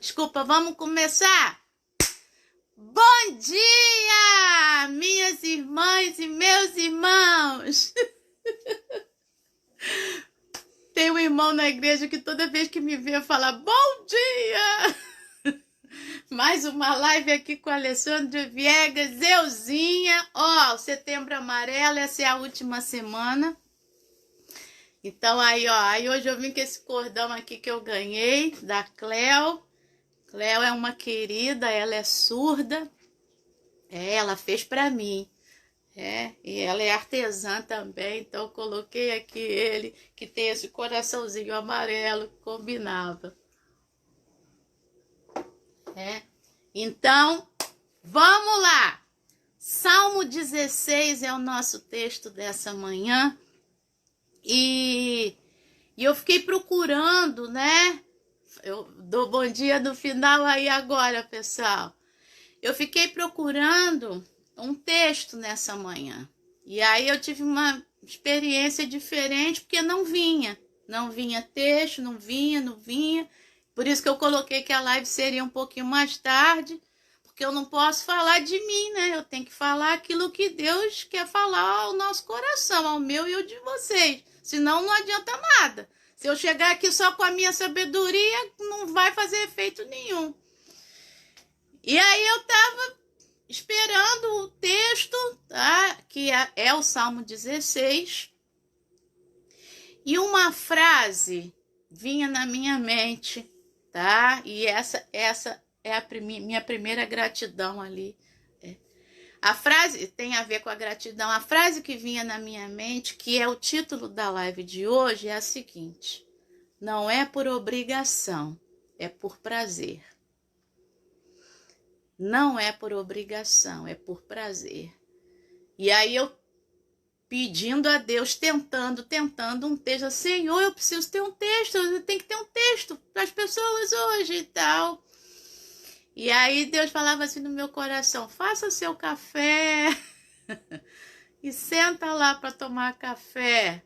Desculpa, vamos começar? Bom dia, minhas irmãs e meus irmãos! Tem um irmão na igreja que toda vez que me vê fala bom dia! Mais uma live aqui com a Alessandra Viegas, euzinha. Ó, Setembro Amarelo, essa é a última semana. Então aí hoje eu vim com esse cordão aqui que eu ganhei da Cleo. Cleo é uma querida, ela é surda. Ela fez pra mim. E ela é artesã também, então eu coloquei aqui ele, que tem esse coraçãozinho amarelo que combinava. Então, vamos lá! Salmo 16 é o nosso texto dessa manhã. E eu fiquei procurando, né? Eu dou bom dia no final aí agora, pessoal. Eu fiquei procurando um texto nessa manhã. E aí eu tive uma experiência diferente, porque não vinha texto, não vinha. Por isso que eu coloquei que a live seria um pouquinho mais tarde, porque eu não posso falar de mim, né? Eu tenho que falar aquilo que Deus quer falar ao nosso coração, ao meu e ao de vocês. Senão não adianta nada. Se eu chegar aqui só com a minha sabedoria, não vai fazer efeito nenhum. E aí eu estava esperando o texto, tá? Que é o Salmo 16. E uma frase vinha na minha mente, tá? E essa é a minha primeira gratidão ali. A frase tem a ver com a gratidão. A frase que vinha na minha mente, que é o título da live de hoje, é a seguinte: não é por obrigação, é por prazer. Não é por obrigação, é por prazer. E aí eu pedindo a Deus, tentando um texto. Senhor, eu preciso ter um texto, eu tenho que ter um texto para as pessoas hoje e tal. E aí Deus falava assim no meu coração: faça seu café e senta lá para tomar café.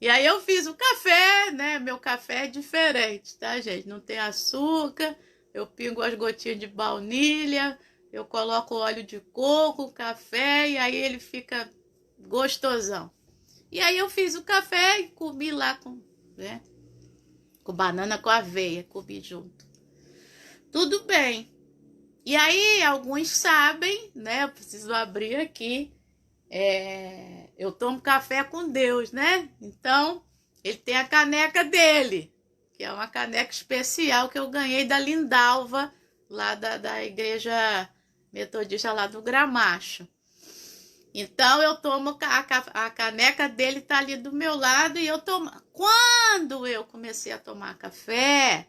E aí eu fiz o café, né? Meu café é diferente, tá, gente? Não tem açúcar, eu pingo as gotinhas de baunilha, eu coloco óleo de coco, café, e aí ele fica gostosão. E aí eu fiz o café e comi lá com banana com aveia, comi junto. Tudo bem. E aí, alguns sabem, né? Eu preciso abrir aqui. Eu tomo café com Deus, né? Então, ele tem a caneca dele, que é uma caneca especial que eu ganhei da Lindalva, lá da igreja metodista lá do Gramacho. Então, eu tomo a caneca dele, tá ali do meu lado, e eu tomo. Quando eu comecei a tomar café,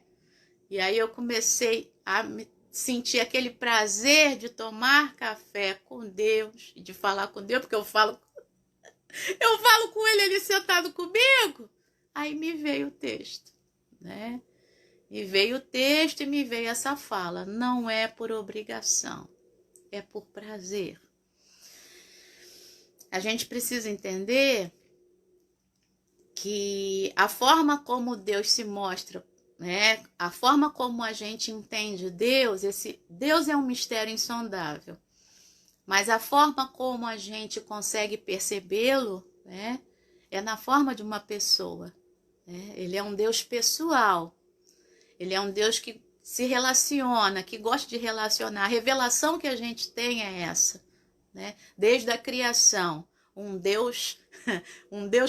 e aí eu comecei a sentir aquele prazer de tomar café com Deus, e de falar com Deus, porque eu falo com ele sentado comigo. Aí me veio o texto, né? Me veio o texto e me veio essa fala: não é por obrigação, é por prazer. A gente precisa entender que a forma como Deus se mostra, né? A forma como a gente entende Deus, Deus é um mistério insondável. Mas a forma como a gente consegue percebê-lo, né, é na forma de uma pessoa. Ele é um Deus pessoal. Ele é um Deus que se relaciona, que gosta de relacionar. A revelação que a gente tem é essa, né? Desde a criação, um Deus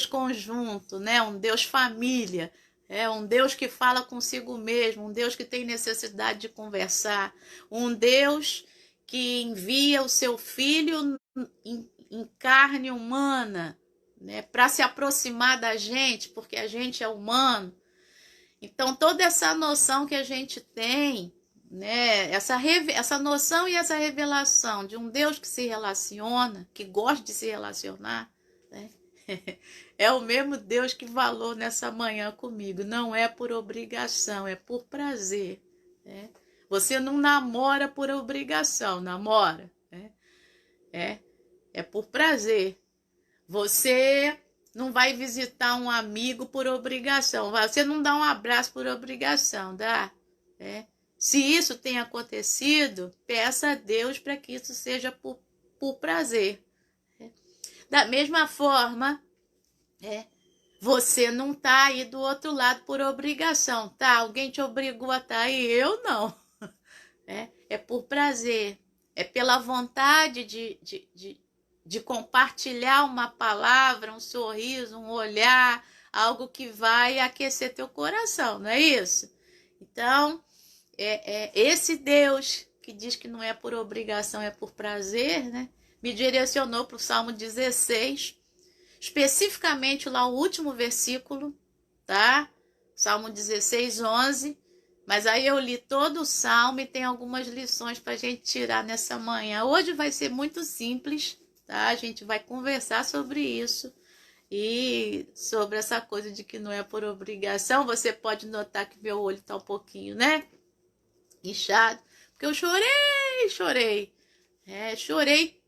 conjunto, né? Um Deus família. Um Deus que fala consigo mesmo, um Deus que tem necessidade de conversar, um Deus que envia o seu Filho em carne humana, né, para se aproximar da gente, porque a gente é humano. Então, toda essa noção que a gente tem, né, essa noção e essa revelação de um Deus que se relaciona, que gosta de se relacionar, né, é o mesmo Deus que falou nessa manhã comigo. Não é por obrigação, é por prazer. Você não namora por obrigação, namora. É por prazer. Você não vai visitar um amigo por obrigação. Você não dá um abraço por obrigação, dá? né? Se isso tem acontecido, peça a Deus para que isso seja por prazer. Da mesma forma, você não está aí do outro lado por obrigação, tá? Alguém te obrigou a estar aí? Eu não. É por prazer, é pela vontade de compartilhar uma palavra, um sorriso, um olhar, algo que vai aquecer teu coração, não é isso? Então, esse Deus que diz que não é por obrigação, é por prazer, né? Me direcionou para o Salmo 16, especificamente lá o último versículo, tá? Salmo 16, 11. Mas aí eu li todo o Salmo e tem algumas lições para a gente tirar nessa manhã. Hoje vai ser muito simples, tá? A gente vai conversar sobre isso e sobre essa coisa de que não é por obrigação. Você pode notar que meu olho tá um pouquinho, né? Inchado, porque eu chorei. Chorei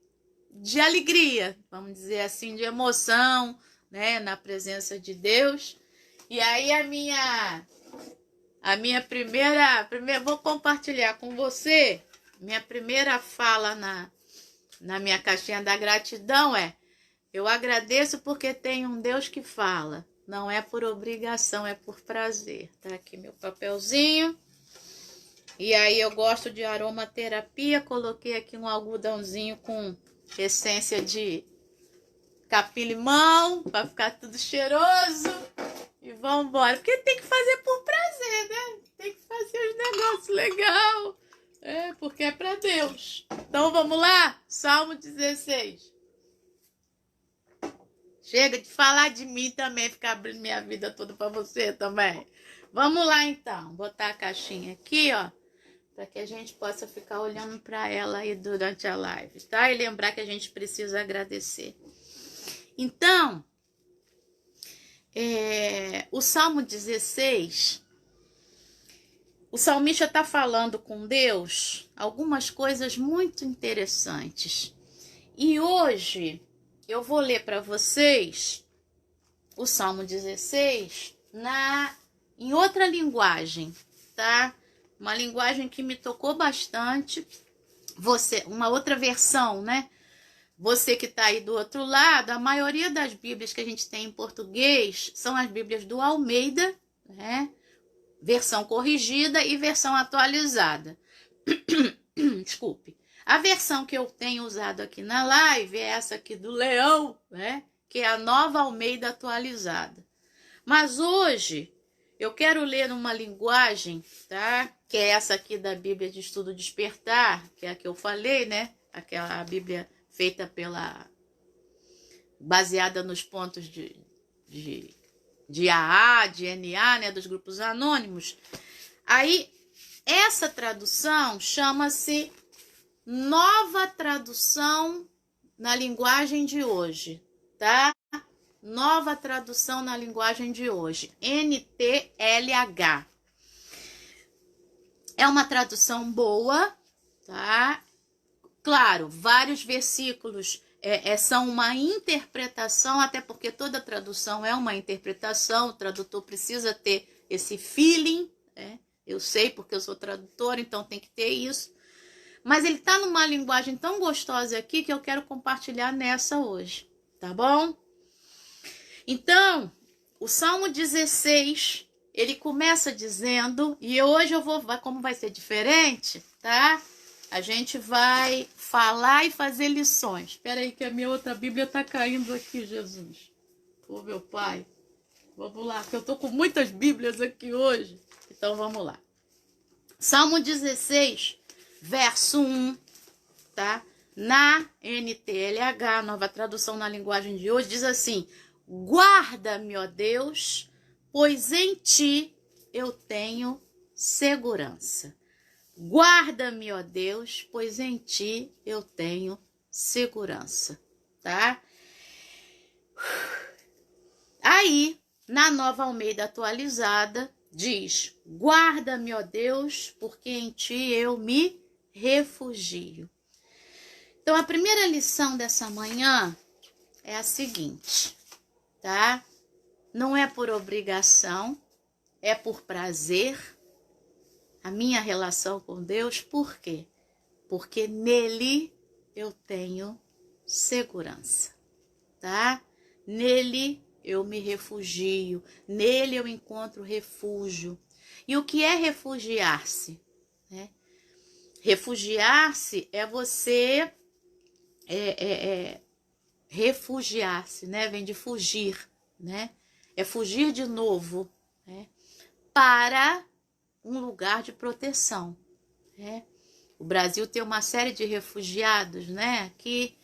de alegria, vamos dizer assim, de emoção, né? Na presença de Deus. E aí a minha primeira, vou compartilhar com você, minha primeira fala na minha caixinha da gratidão eu agradeço porque tem um Deus que fala, não é por obrigação, é por prazer. Tá aqui meu papelzinho, e aí eu gosto de aromaterapia, coloquei aqui um algodãozinho com essência de capim-limão, para ficar tudo cheiroso. E vamos embora, porque tem que fazer por prazer, né? Tem que fazer os negócios legais. Porque é para Deus. Então vamos lá? Salmo 16. Chega de falar de mim também, ficar abrindo minha vida toda para você também. Vamos lá então, botar a caixinha aqui, ó, para que a gente possa ficar olhando para ela aí durante a live, tá? E lembrar que a gente precisa agradecer. Então, o Salmo 16, o salmista está falando com Deus algumas coisas muito interessantes. E hoje eu vou ler para vocês o Salmo 16 em outra linguagem, tá? Uma linguagem que me tocou bastante. Uma outra versão, né? Você que está aí do outro lado, a maioria das Bíblias que a gente tem em português são as Bíblias do Almeida, né? Versão corrigida e versão atualizada. Desculpe. A versão que eu tenho usado aqui na live é essa aqui do Leão, né? Que é a Nova Almeida atualizada. Mas hoje eu quero ler uma linguagem, tá? Que é essa aqui da Bíblia de Estudo Despertar, que é a que eu falei, né? Aquela Bíblia feita baseada nos pontos de AA, de NA, né, dos grupos anônimos. Aí, essa tradução chama-se Nova Tradução na Linguagem de Hoje, tá? Nova Tradução na Linguagem de Hoje, NTLH. É uma tradução boa, tá? Claro, vários versículos são uma interpretação, até porque toda tradução é uma interpretação, o tradutor precisa ter esse feeling, né? Eu sei porque eu sou tradutora, então tem que ter isso. Mas ele está numa linguagem tão gostosa aqui que eu quero compartilhar nessa hoje, tá bom? Então, o Salmo 16, ele começa dizendo, e hoje como vai ser diferente, tá? A gente vai falar e fazer lições. Espera aí que a minha outra Bíblia tá caindo aqui, Jesus. Ô, meu Pai. Vamos lá, que eu tô com muitas Bíblias aqui hoje. Então, vamos lá. Salmo 16, verso 1, tá? Na NTLH, Nova Tradução na Linguagem de Hoje, diz assim: guarda-me, ó Deus, pois em ti eu tenho segurança. Guarda-me, ó Deus, pois em ti eu tenho segurança, tá? Aí, na Nova Almeida atualizada, diz: guarda-me, ó Deus, porque em ti eu me refugio. Então, a primeira lição dessa manhã é a seguinte, tá? Não é por obrigação, é por prazer. a minha relação com Deus. Por quê? Porque nele eu tenho segurança, tá? Nele eu me refugio, nele eu encontro refúgio. E o que é refugiar-se? Né? Refugiar-se é você refugiar-se, né? Vem de fugir, né? É fugir de novo, né? Para um lugar de proteção, né? O Brasil tem uma série de refugiados, né? Que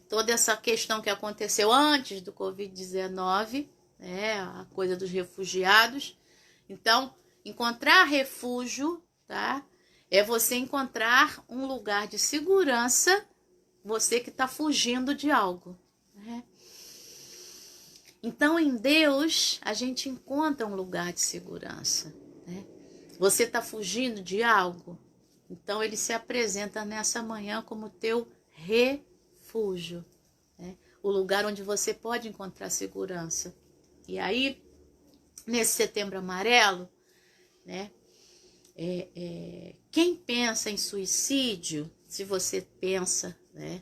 toda essa questão que aconteceu antes do Covid-19, né? A coisa dos refugiados. Então, encontrar refúgio, tá? É você encontrar um lugar de segurança, você que está fugindo de algo, né? Então, em Deus, a gente encontra um lugar de segurança, né? Você está fugindo de algo? Então, ele se apresenta nessa manhã como teu refúgio, né? O lugar onde você pode encontrar segurança. E aí, nesse Setembro Amarelo, né? Quem pensa em suicídio, se você pensa, né?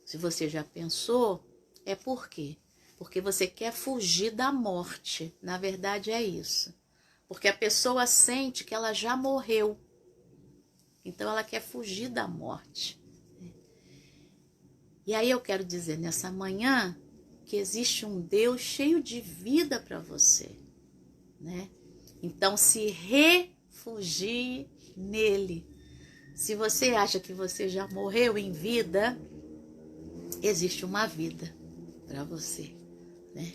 Se você já pensou, é por quê? Porque você quer fugir da morte. Na verdade é isso. Porque a pessoa sente que ela já morreu. Então ela quer fugir da morte. E aí eu quero dizer nessa manhã que existe um Deus cheio de vida para você, né? Então se refugie nele. Se você acha que você já morreu em vida, existe uma vida para você, né?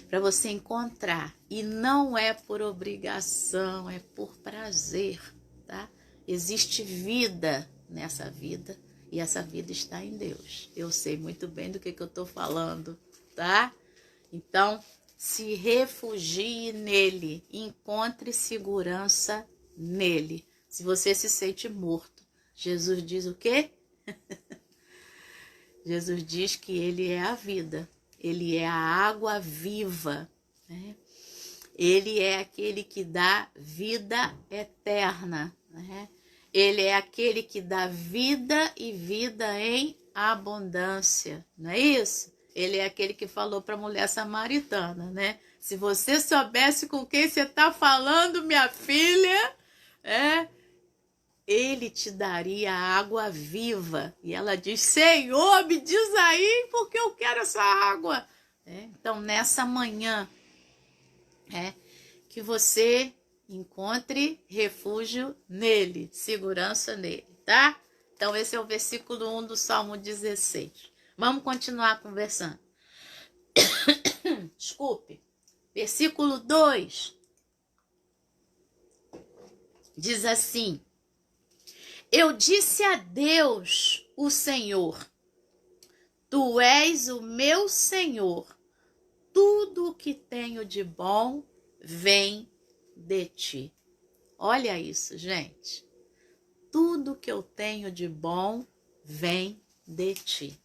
Para você encontrar. E não é por obrigação, é por prazer, tá? Existe vida nessa vida e essa vida está em Deus. Eu sei muito bem do que eu estou falando, tá? Então, se refugie nele, encontre segurança nele. Se você se sente morto, Jesus diz o quê? Jesus diz que ele é a vida, ele é a água viva, né? Ele é aquele que dá vida eterna, né? Ele é aquele que dá vida e vida em abundância, não é isso? Ele é aquele que falou para a mulher samaritana, né? Se você soubesse com quem você está falando, minha filha, ele te daria água viva. E ela diz, Senhor, me diz aí, porque eu quero essa água. Então, nessa manhã, que você encontre refúgio nele, segurança nele, tá? Então, esse é o versículo 1 do Salmo 16. Vamos continuar conversando. Desculpe. Versículo 2 diz assim: Eu disse a Deus, o Senhor, Tu és o meu Senhor, tudo o que tenho de bom vem de ti. Olha isso, gente. Tudo que eu tenho de bom vem de ti.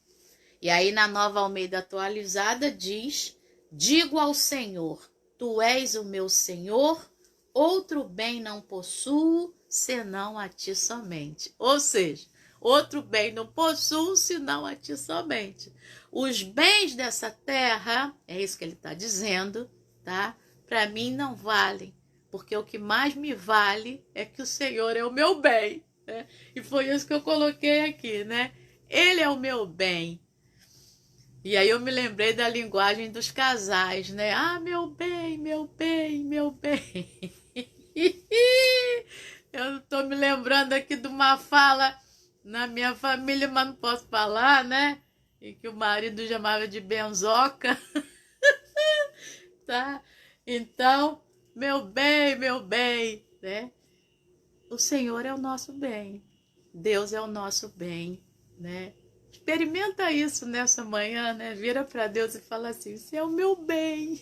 E aí na Nova Almeida Atualizada diz, digo ao Senhor, Tu és o meu Senhor, outro bem não possuo, senão a ti somente. Ou seja, outro bem não possuo, senão a ti somente. Os bens dessa terra, é isso que ele está dizendo, tá? Para mim não valem, porque o que mais me vale é que o Senhor é o meu bem, né? E foi isso que eu coloquei aqui, né? Ele é o meu bem. E aí eu me lembrei da linguagem dos casais, né? Ah, meu bem, meu bem, meu bem. Eu estou me lembrando aqui de uma fala na minha família, mas não posso falar, né? E que o marido chamava de benzoca, tá? Então, meu bem, né? O Senhor é o nosso bem. Deus é o nosso bem, né? Experimenta isso nessa manhã, né? Vira para Deus e fala assim, você é o meu bem,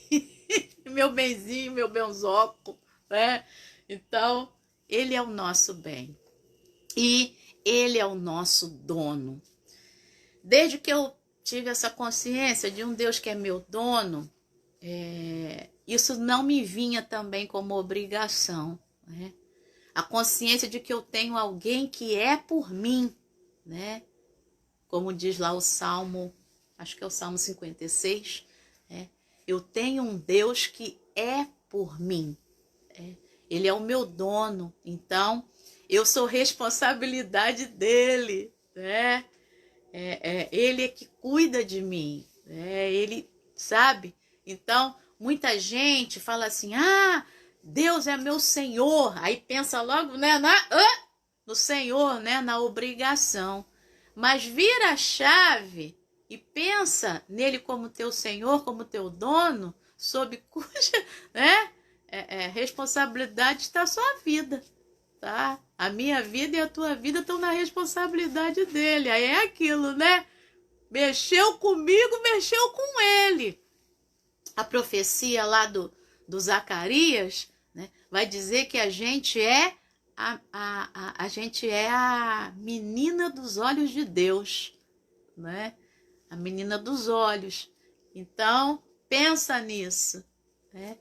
meu benzinho, meu benzoco, né? Então, ele é o nosso bem. E ele é o nosso dono. Desde que eu tive essa consciência de um Deus que é meu dono, isso não me vinha também como obrigação, né? A consciência de que eu tenho alguém que é por mim, né? Como diz lá o Salmo, acho que é o Salmo 56, né? Eu tenho um Deus que é por mim. Ele é o meu dono, então eu sou responsabilidade dele, né? Ele é que cuida de mim, ele sabe. Então, muita gente fala assim, Deus é meu Senhor, aí pensa logo, né, no Senhor, né, na obrigação. Mas vira a chave e pensa nele como teu Senhor, como teu dono, sob cuja, né, responsabilidade está a sua vida, tá? A minha vida e a tua vida estão na responsabilidade dele. Aí é aquilo, né? Mexeu comigo, mexeu com ele. A profecia lá do Zacarias, né, vai dizer que a gente é a gente é a menina dos olhos de Deus, né? A menina dos olhos. Então, pensa nisso, né?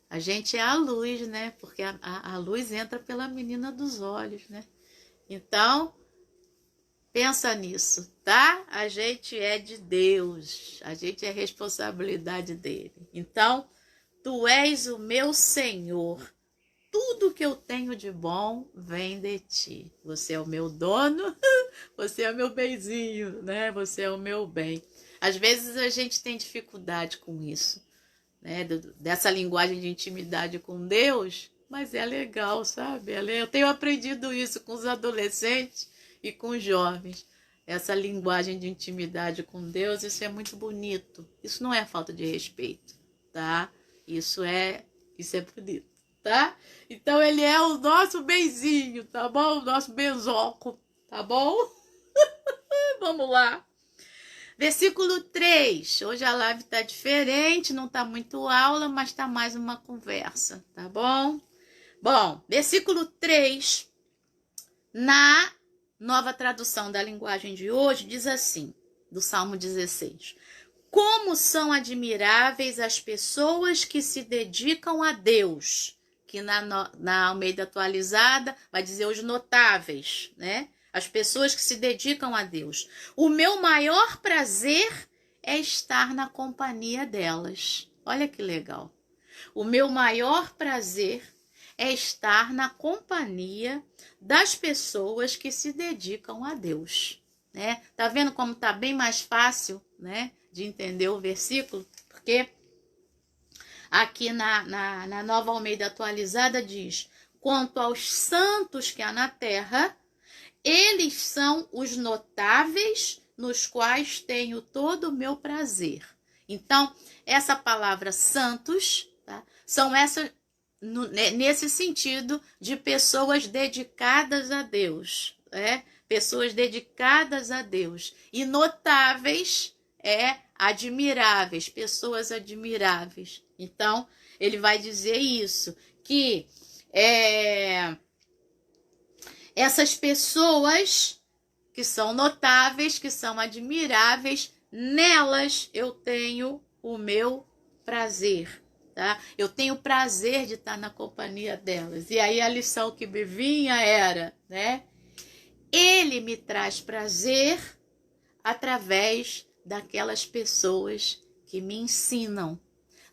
A gente é a luz, né? Porque a luz entra pela menina dos olhos, né? Então, pensa nisso, tá? A gente é de Deus, a gente é responsabilidade dele. Então, tu és o meu Senhor. Tudo que eu tenho de bom vem de ti. Você é o meu dono, você é o meu benzinho, né? Você é o meu bem. Às vezes a gente tem dificuldade com isso, né? Dessa linguagem de intimidade com Deus, mas é legal, sabe? Eu tenho aprendido isso com os adolescentes e com os jovens. Essa linguagem de intimidade com Deus, isso é muito bonito. Isso não é falta de respeito, tá? Isso é bonito, tá? Então ele é o nosso benzinho, tá bom? O nosso benzoco, tá bom? Vamos lá. Versículo 3. Hoje a live tá diferente, não tá muito aula, mas tá mais uma conversa, tá bom? Bom, versículo 3, na Nova Tradução da Linguagem de hoje, diz assim, do Salmo 16. Como são admiráveis as pessoas que se dedicam a Deus, que na Almeida Atualizada vai dizer os notáveis, né? As pessoas que se dedicam a Deus. O meu maior prazer é estar na companhia delas. Olha que legal. O meu maior prazer é estar na companhia das pessoas que se dedicam a Deus, né? Tá vendo como tá bem mais fácil, né, de entender o versículo? Porque aqui na Nova Almeida Atualizada diz: quanto aos santos que há na terra, eles são os notáveis nos quais tenho todo o meu prazer. Então, essa palavra santos, tá, são essas, nesse sentido de pessoas dedicadas a Deus, pessoas dedicadas a Deus. E notáveis admiráveis, pessoas admiráveis. Então, ele vai dizer isso, que essas pessoas que são notáveis, que são admiráveis, nelas eu tenho o meu prazer, tá? Eu tenho prazer de estar na companhia delas. E aí a lição que me vinha era, né? Ele me traz prazer através daquelas pessoas que me ensinam,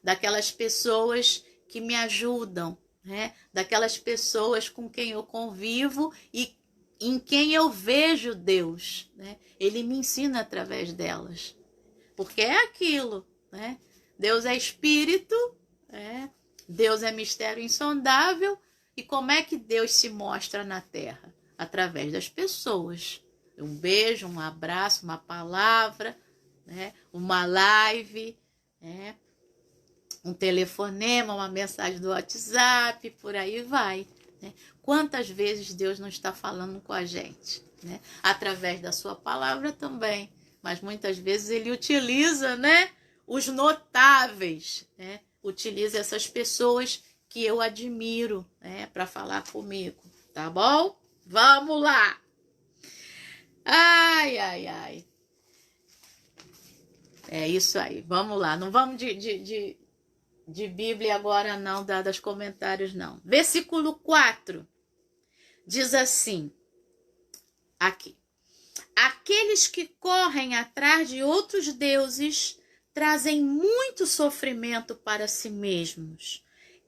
daquelas pessoas que me ajudam, né? Daquelas pessoas com quem eu convivo e em quem eu vejo Deus, né? Ele me ensina através delas, porque é aquilo, né? Deus é espírito, Deus é mistério insondável. E como é que Deus se mostra na terra? Através das pessoas. Um beijo, um abraço, uma palavra, né? Uma live, né? Um telefonema, uma mensagem do WhatsApp, por aí vai, né? Quantas vezes Deus não está falando com a gente, né? Através da sua palavra também, mas muitas vezes ele utiliza, né, os notáveis, né? Utiliza essas pessoas que eu admiro, né, para falar comigo, tá bom? Vamos lá! Ai, ai, ai. É isso aí, vamos lá. Não vamos de Bíblia agora não, dadas comentários não. Versículo 4. Diz assim, aqui. Aqueles que correm atrás de outros deuses trazem muito sofrimento para si mesmos.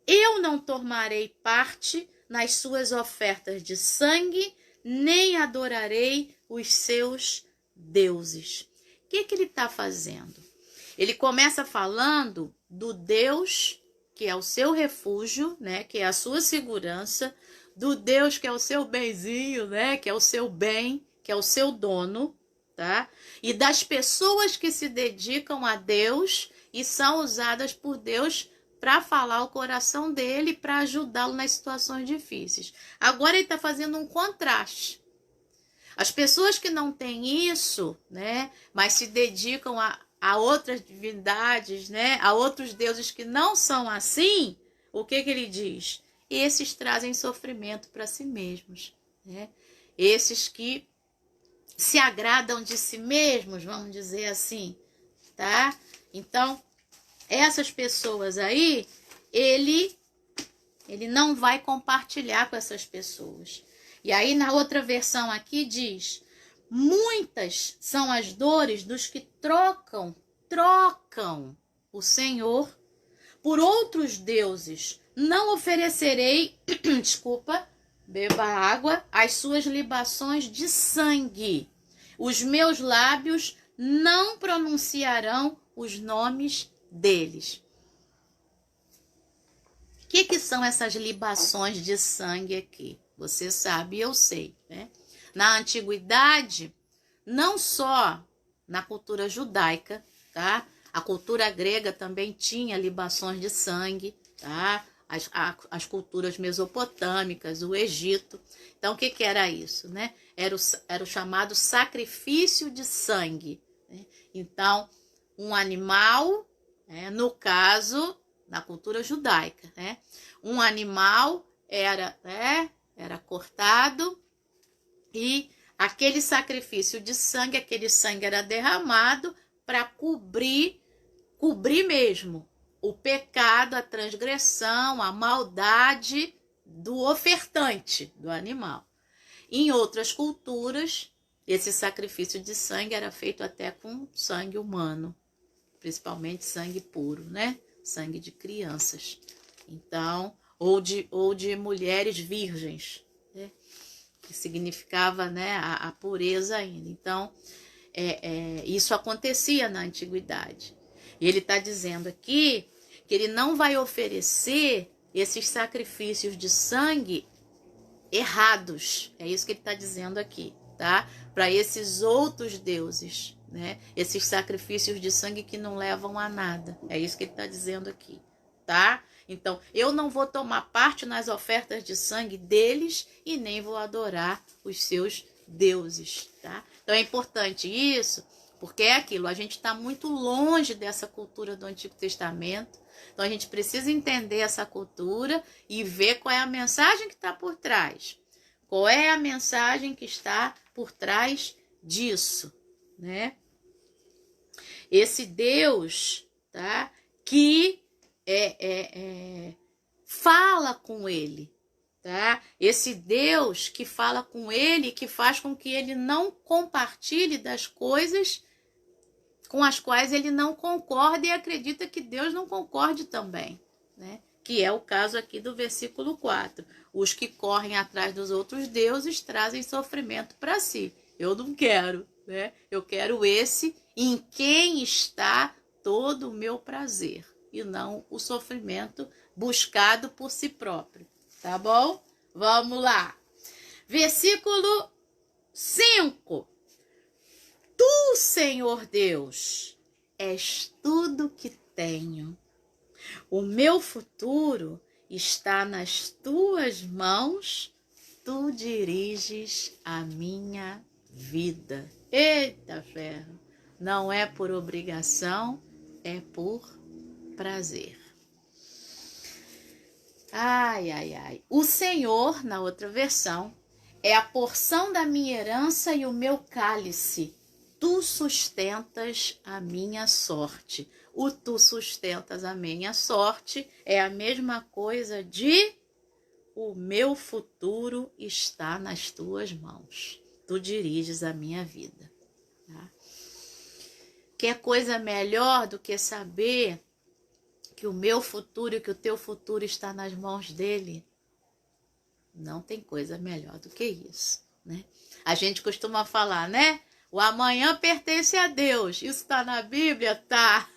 Eu não tomarei parte nas suas ofertas de sangue, nem adorarei os seus deuses. O que ele está fazendo? Ele começa falando do Deus que é o seu refúgio, né, que é a sua segurança, do Deus que é o seu benzinho, né, que é o seu bem, que é o seu dono, tá? E das pessoas que se dedicam a Deus e são usadas por Deus para falar o coração dele, para ajudá-lo nas situações difíceis. Agora ele está fazendo um contraste. As pessoas que não têm isso, né, mas se dedicam a outras divindades, né, a outros deuses que não são assim, o que ele diz? Esses trazem sofrimento para si mesmos, né? Esses que se agradam de si mesmos, vamos dizer assim, tá? Então, essas pessoas aí, ele não vai compartilhar com essas pessoas. E aí, na outra versão aqui diz: muitas são as dores dos que trocam o Senhor por outros deuses. Não oferecerei, beba água, as suas libações de sangue. Os meus lábios não pronunciarão os nomes deles. O que são essas libações de sangue aqui? Você sabe, eu sei, né? Na antiguidade, não só na cultura judaica, tá? A cultura grega também tinha libações de sangue, tá? As culturas mesopotâmicas, o Egito. Então, o que era isso, né? Era o chamado sacrifício de sangue, né? Então, um animal, né? No caso, na cultura judaica, né? Um animal era cortado e aquele sacrifício de sangue, aquele sangue era derramado para cobrir mesmo o pecado, a transgressão, a maldade do ofertante, do animal. Em outras culturas, esse sacrifício de sangue era feito até com sangue humano, principalmente sangue puro, né? Sangue de crianças. Então, ou de mulheres virgens, né? Que significava, né, a pureza ainda. Então, isso acontecia na antiguidade. E ele está dizendo aqui que ele não vai oferecer esses sacrifícios de sangue errados. É isso que ele está dizendo aqui, tá? Para esses outros deuses, né? Esses sacrifícios de sangue que não levam a nada. É isso que ele está dizendo aqui, tá? Então, eu não vou tomar parte nas ofertas de sangue deles e nem vou adorar os seus deuses, tá? Então, é importante isso, porque é aquilo, a gente está muito longe dessa cultura do Antigo Testamento. Então, a gente precisa entender essa cultura e ver qual é a mensagem que está por trás. Qual é a mensagem que está por trás disso, né? Esse Deus, tá? Que fala com ele, tá? Esse Deus que fala com ele, que faz com que ele não compartilhe das coisas com as quais ele não concorda e acredita que Deus não concorde também, né? Que é o caso aqui do versículo 4. Os que correm atrás dos outros deuses trazem sofrimento para si. Eu não quero, né? Eu quero esse em quem está todo o meu prazer, e não o sofrimento buscado por si próprio, tá bom? Vamos lá. Versículo 5. Tu, Senhor Deus, és tudo que tenho. O meu futuro está nas tuas mãos, tu diriges a minha vida. Eita ferro! Não é por obrigação, é por prazer. Ai, ai, ai. O Senhor, na outra versão, é a porção da minha herança e o meu cálice. Tu sustentas a minha sorte. O tu sustentas a minha sorte é a mesma coisa de o meu futuro está nas tuas mãos. Tu diriges a minha vida. Tá? Quer coisa melhor do que saber que o meu futuro e que o teu futuro está nas mãos dele? Não tem coisa melhor do que isso, né? A gente costuma falar, né? O amanhã pertence a Deus. Isso está na Bíblia? Tá.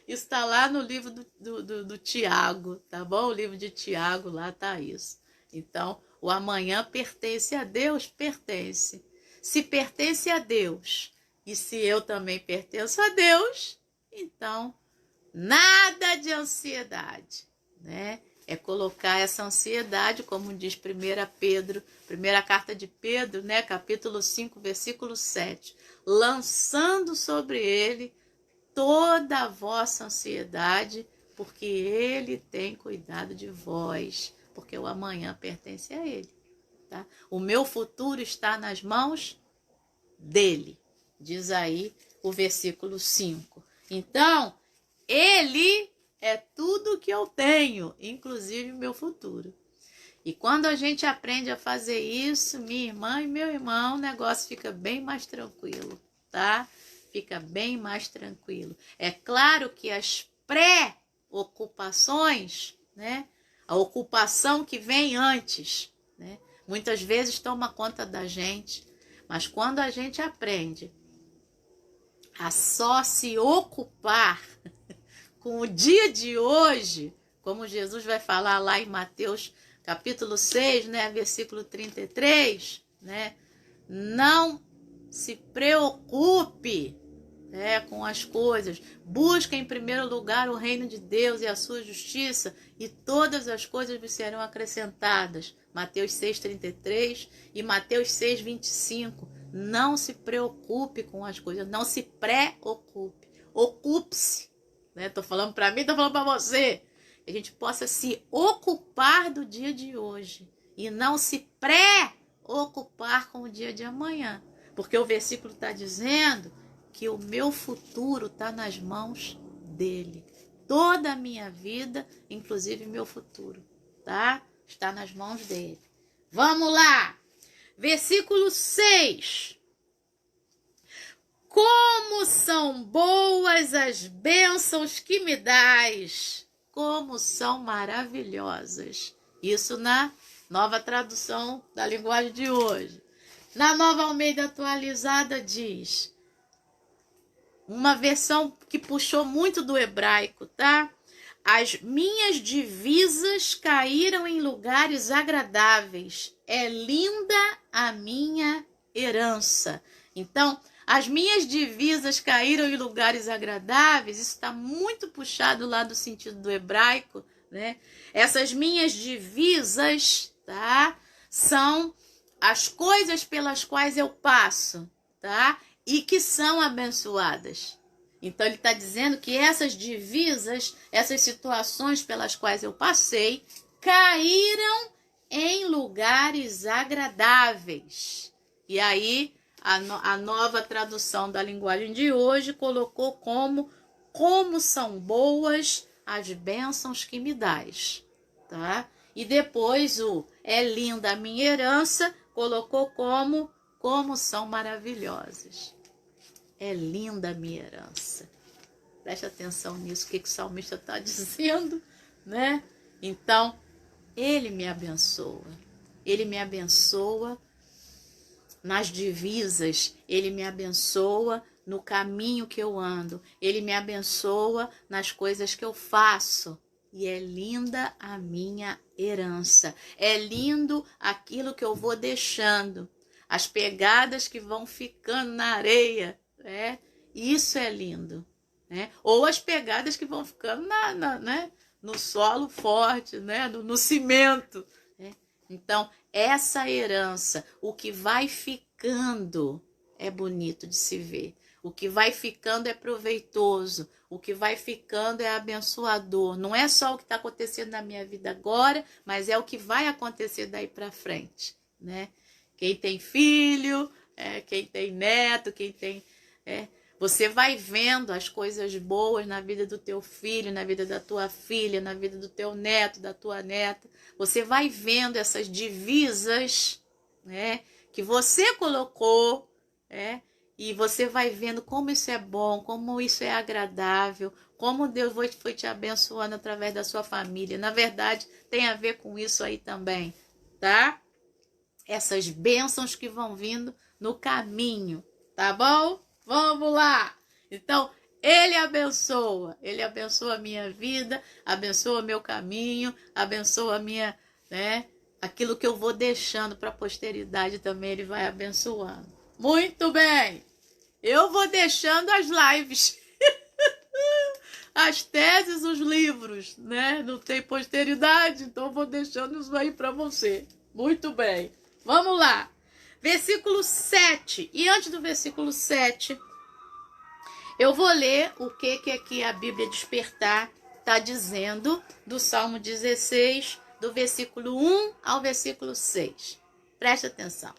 Isso está lá no livro do Tiago, tá bom? O livro de Tiago, lá tá isso. Então, o amanhã pertence a Deus? Pertence. Se pertence a Deus e se eu também pertenço a Deus, então, nada de ansiedade, né? É colocar essa ansiedade, como diz 1 Pedro, primeira carta de Pedro, né? Capítulo 5, versículo 7. Lançando sobre ele toda a vossa ansiedade, porque ele tem cuidado de vós, porque o amanhã pertence a ele. Tá? O meu futuro está nas mãos dele, diz aí o versículo 5. Então, ele é tudo que eu tenho, inclusive meu futuro. E quando a gente aprende a fazer isso, minha irmã e meu irmão, o negócio fica bem mais tranquilo, tá? Fica bem mais tranquilo. É claro que as pré-ocupações, né? A ocupação que vem antes, né? Muitas vezes toma conta da gente, mas quando a gente aprende a só se ocupar com o dia de hoje, como Jesus vai falar lá em Mateus capítulo 6, né, versículo 33, né? Não se preocupe, com as coisas. Busque em primeiro lugar o reino de Deus e a sua justiça, e todas as coisas vos serão acrescentadas. Mateus 6,33 e Mateus 6,25. Não se preocupe com as coisas, não se preocupe. Ocupe-se. Estou falando para mim, estou falando para você. Que a gente possa se ocupar do dia de hoje e não se preocupar com o dia de amanhã. Porque o versículo está dizendo que o meu futuro está nas mãos dele. Toda a minha vida, inclusive meu futuro, tá? Está nas mãos dele. Vamos lá! Versículo 6. Como são boas as bênçãos que me dás, como são maravilhosas. Isso na nova tradução da linguagem de hoje. Na Nova Almeida Atualizada diz, uma versão que puxou muito do hebraico, tá? As minhas divisas caíram em lugares agradáveis. É linda a minha herança. Então, as minhas divisas caíram em lugares agradáveis. Isso está muito puxado lá do sentido do hebraico, né? Essas minhas divisas, tá? São as coisas pelas quais eu passo, tá? E que são abençoadas. Então, ele está dizendo que essas divisas, essas situações pelas quais eu passei, caíram em lugares agradáveis. E aí, a nova tradução da linguagem de hoje colocou como são boas as bênçãos que me dás, tá? E depois é linda a minha herança, colocou como são maravilhosas. É linda a minha herança. Preste atenção nisso, o que o salmista está dizendo, né? Então, ele me abençoa. Ele me abençoa nas divisas. Ele me abençoa no caminho que eu ando. Ele me abençoa nas coisas que eu faço. E é linda a minha herança. É lindo aquilo que eu vou deixando. As pegadas que vão ficando na areia. Isso é lindo, né? Ou as pegadas que vão ficando né? No solo forte, né? no cimento, né? Então, essa herança, o que vai ficando é bonito de se ver, o que vai ficando é proveitoso, o que vai ficando é abençoador. Não é só o que está acontecendo na minha vida agora, mas é o que vai acontecer daí para frente, né? Quem tem filho, quem tem neto, quem tem... Você vai vendo as coisas boas na vida do teu filho, na vida da tua filha, na vida do teu neto, da tua neta. Você vai vendo essas divisas, né, que você colocou, né, e você vai vendo como isso é bom, como isso é agradável, como Deus foi te abençoando através da sua família. Na verdade, tem a ver com isso aí também, tá? Essas bênçãos que vão vindo no caminho, tá bom? Vamos lá! Então, ele abençoa a minha vida, abençoa meu caminho, abençoa a minha, né? Aquilo que eu vou deixando para a posteridade também, ele vai abençoando. Muito bem! Eu vou deixando as lives, as teses, os livros, né? Não tem posteridade, então eu vou deixando isso aí para você. Muito bem! Vamos lá! Versículo 7. E antes do versículo 7, eu vou ler o que aqui a Bíblia Despertar está dizendo do Salmo 16, do versículo 1 ao versículo 6. Preste atenção.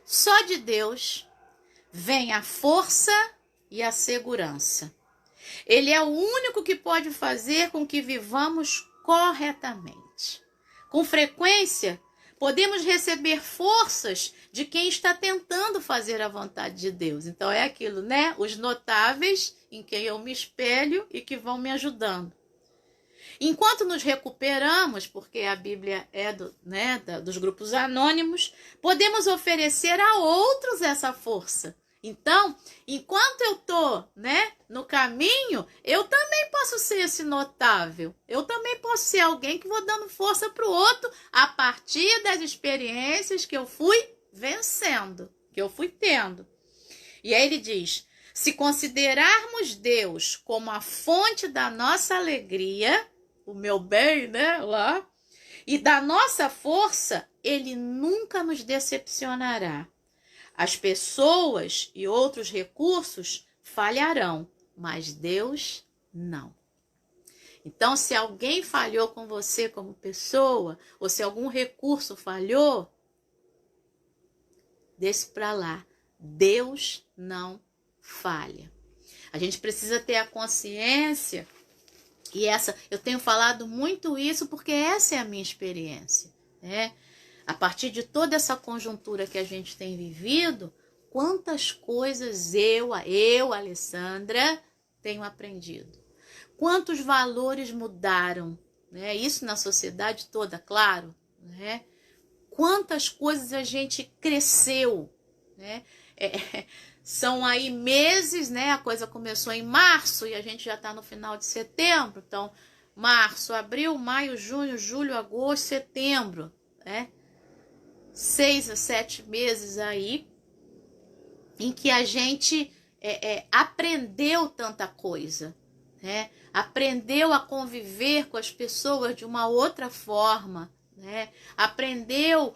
Só de Deus vem a força e a segurança. Ele é o único que pode fazer com que vivamos corretamente. Com frequência, podemos receber forças de quem está tentando fazer a vontade de Deus. Então é aquilo, né? Os notáveis em quem eu me espelho e que vão me ajudando. Enquanto nos recuperamos, porque a Bíblia é dos grupos anônimos, podemos oferecer a outros essa força. Então, enquanto eu estou, né, no caminho, eu também posso ser esse notável. Eu também posso ser alguém que vou dando força para o outro a partir das experiências que eu fui vencendo, que eu fui tendo. E aí ele diz, se considerarmos Deus como a fonte da nossa alegria, o meu bem, né, lá, e da nossa força, ele nunca nos decepcionará. As pessoas e outros recursos falharão, mas Deus não. Então, se alguém falhou com você como pessoa, ou se algum recurso falhou, deixe para lá. Deus não falha. A gente precisa ter a consciência, e eu tenho falado muito isso porque essa é a minha experiência, né? A partir de toda essa conjuntura que a gente tem vivido, quantas coisas eu, Alessandra, tenho aprendido. Quantos valores mudaram, né? Isso na sociedade toda, claro, né? Quantas coisas a gente cresceu, né? São aí meses, né? A coisa começou em março e a gente já está no final de setembro. Então, março, abril, maio, junho, julho, agosto, setembro, né? 6 a 7 meses aí em que a gente aprendeu tanta coisa, né? Aprendeu a conviver com as pessoas de uma outra forma, né? Aprendeu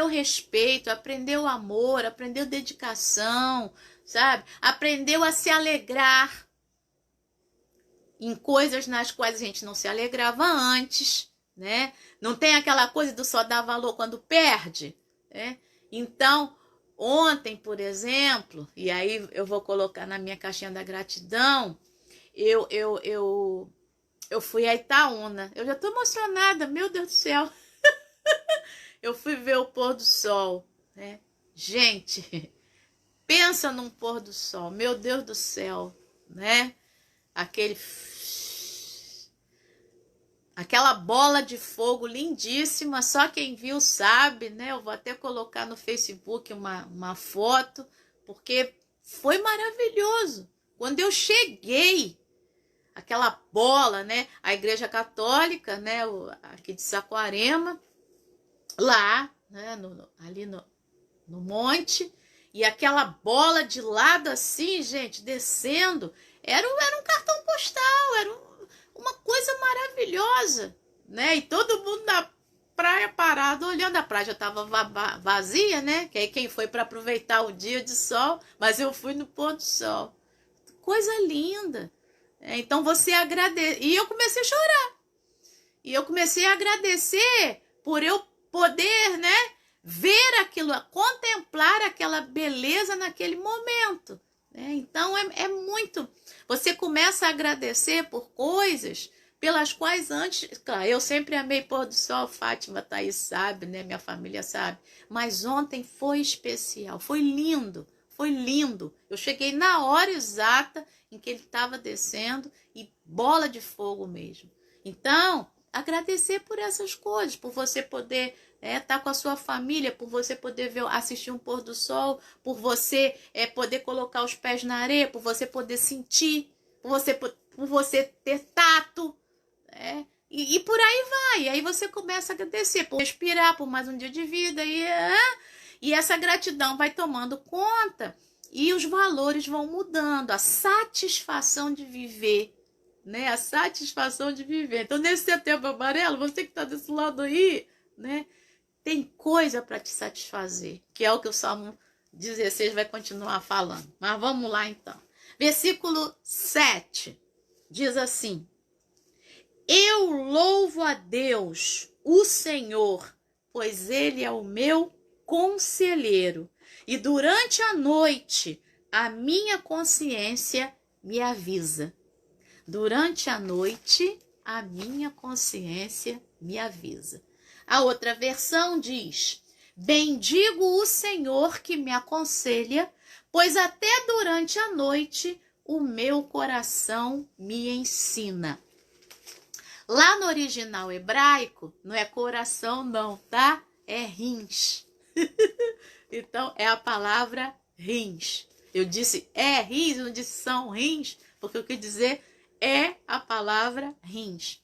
respeito, aprendeu amor, aprendeu dedicação, sabe? Aprendeu a se alegrar em coisas nas quais a gente não se alegrava antes, né? Não tem aquela coisa do só dar valor quando perde, né? Então, ontem, por exemplo, e aí eu vou colocar na minha caixinha da gratidão, eu fui a Itaúna. Eu já tô emocionada, meu Deus do céu. Eu fui ver o pôr do sol, né? Gente, pensa num pôr do sol, meu Deus do céu, né? Aquela bola de fogo lindíssima, só quem viu sabe, né? Eu vou até colocar no Facebook uma foto, porque foi maravilhoso. Quando eu cheguei, aquela bola, né? A Igreja Católica, né? Aqui de Saquarema, lá, né? Ali no monte, e aquela bola de lado assim, gente, descendo, era um cartão postal, era uma coisa maravilhosa, né? E todo mundo na praia parado, olhando. A praia já estava vazia, né? Que aí quem foi para aproveitar o dia de sol, mas eu fui no pôr do sol. Coisa linda. Então você agradece. E eu comecei a chorar. E eu comecei a agradecer por eu poder, né? Ver aquilo, contemplar aquela beleza naquele momento, né? Então é muito. Você começa a agradecer por coisas pelas quais antes, claro, eu sempre amei pôr do sol, Fátima, Thaís sabe, né? Minha família sabe. Mas ontem foi especial, foi lindo, foi lindo. Eu cheguei na hora exata em que ele estava descendo e bola de fogo mesmo. Então, agradecer por essas coisas, por você poder estar com a sua família, por você poder ver, assistir um pôr do sol, por você poder colocar os pés na areia, por você poder sentir, por você ter tato, e por aí vai. E aí você começa a agradecer por respirar, por mais um dia de vida. E essa gratidão vai tomando conta e os valores vão mudando. A satisfação de viver, né? A satisfação de viver. Então, nesse setembro amarelo, você que está desse lado aí, né? Tem coisa para te satisfazer, que é o que o Salmo 16 vai continuar falando. Mas vamos lá, então. Versículo 7 diz assim: eu louvo a Deus, o Senhor, pois Ele é o meu conselheiro. E durante a noite, a minha consciência me avisa. Durante a noite, a minha consciência me avisa. A outra versão diz: bendigo o Senhor que me aconselha, pois até durante a noite o meu coração me ensina. Lá no original hebraico, não é coração não, tá? É rins. Então, é a palavra rins. Eu disse rins, eu não disse são rins, porque eu quis dizer é a palavra rins.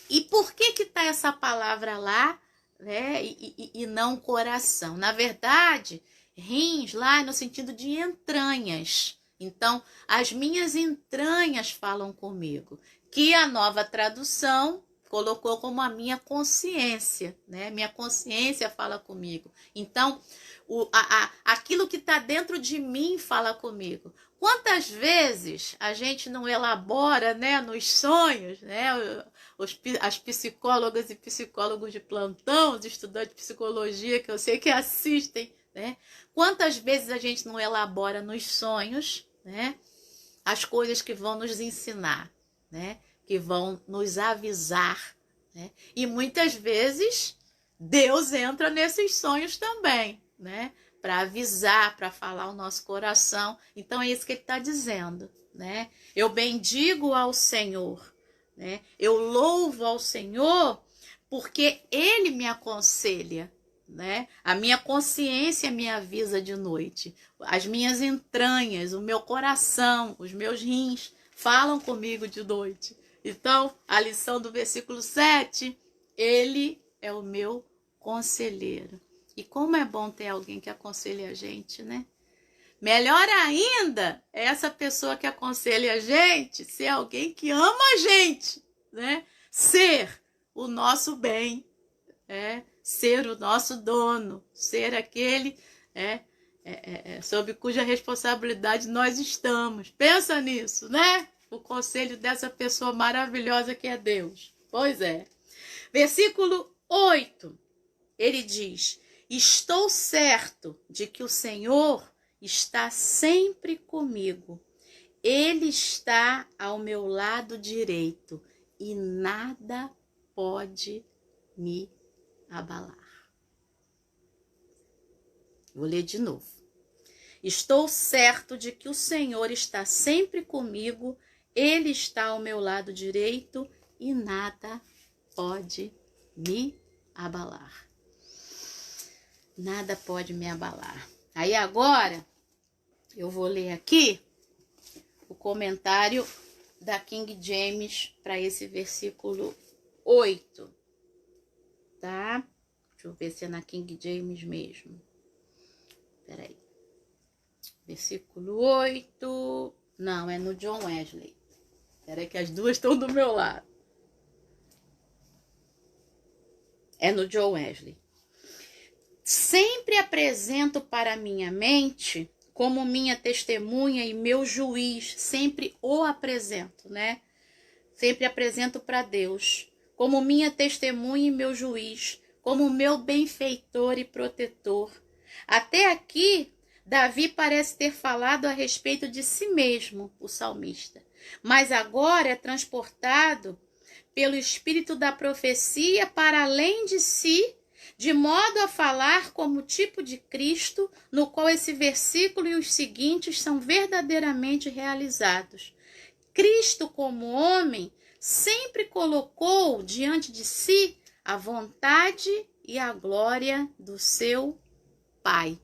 E por que tá essa palavra lá, né? E não coração? Na verdade, rins lá é no sentido de entranhas. Então, as minhas entranhas falam comigo. Que a nova tradução colocou como a minha consciência, né? Minha consciência fala comigo. Então, aquilo que está dentro de mim fala comigo. Quantas vezes a gente não elabora, né, nos sonhos, né? As psicólogas e psicólogos de plantão, os estudantes de psicologia que eu sei que assistem, né? Quantas vezes a gente não elabora nos sonhos, né, as coisas que vão nos ensinar, né, que vão nos avisar, né? E muitas vezes Deus entra nesses sonhos também, né, para avisar, para falar o nosso coração. Então é isso que ele está dizendo, né? Eu bendigo ao Senhor, né? Eu louvo ao Senhor porque Ele me aconselha, né? A minha consciência me avisa de noite, as minhas entranhas, o meu coração, os meus rins falam comigo de noite. Então, a lição do versículo 7, Ele é o meu conselheiro. E como é bom ter alguém que aconselhe a gente, né? Melhor ainda é essa pessoa que aconselha a gente ser alguém que ama a gente, né? Ser o nosso bem, ser o nosso dono, ser aquele sob cuja responsabilidade nós estamos. Pensa nisso, né? O conselho dessa pessoa maravilhosa que é Deus. Pois é. Versículo 8, ele diz: estou certo de que o Senhor está sempre comigo. Ele está ao meu lado direito e nada pode me abalar. Vou ler de novo. Estou certo de que o Senhor está sempre comigo, Ele está ao meu lado direito e nada pode me abalar. Nada pode me abalar. Aí agora, eu vou ler aqui o comentário da King James para esse versículo 8. Tá? Deixa eu ver se é na King James mesmo. Peraí. Versículo 8. Não, é no John Wesley. Peraí que as duas estão do meu lado. É no John Wesley. Sempre apresento para minha mente como minha testemunha e meu juiz. Sempre o apresento, né? Sempre apresento para Deus como minha testemunha e meu juiz, como meu benfeitor e protetor. Até aqui, Davi parece ter falado a respeito de si mesmo, o salmista, mas agora é transportado pelo espírito da profecia para além de si, de modo a falar como tipo de Cristo, no qual esse versículo e os seguintes são verdadeiramente realizados. Cristo, como homem, sempre colocou diante de si a vontade e a glória do seu Pai.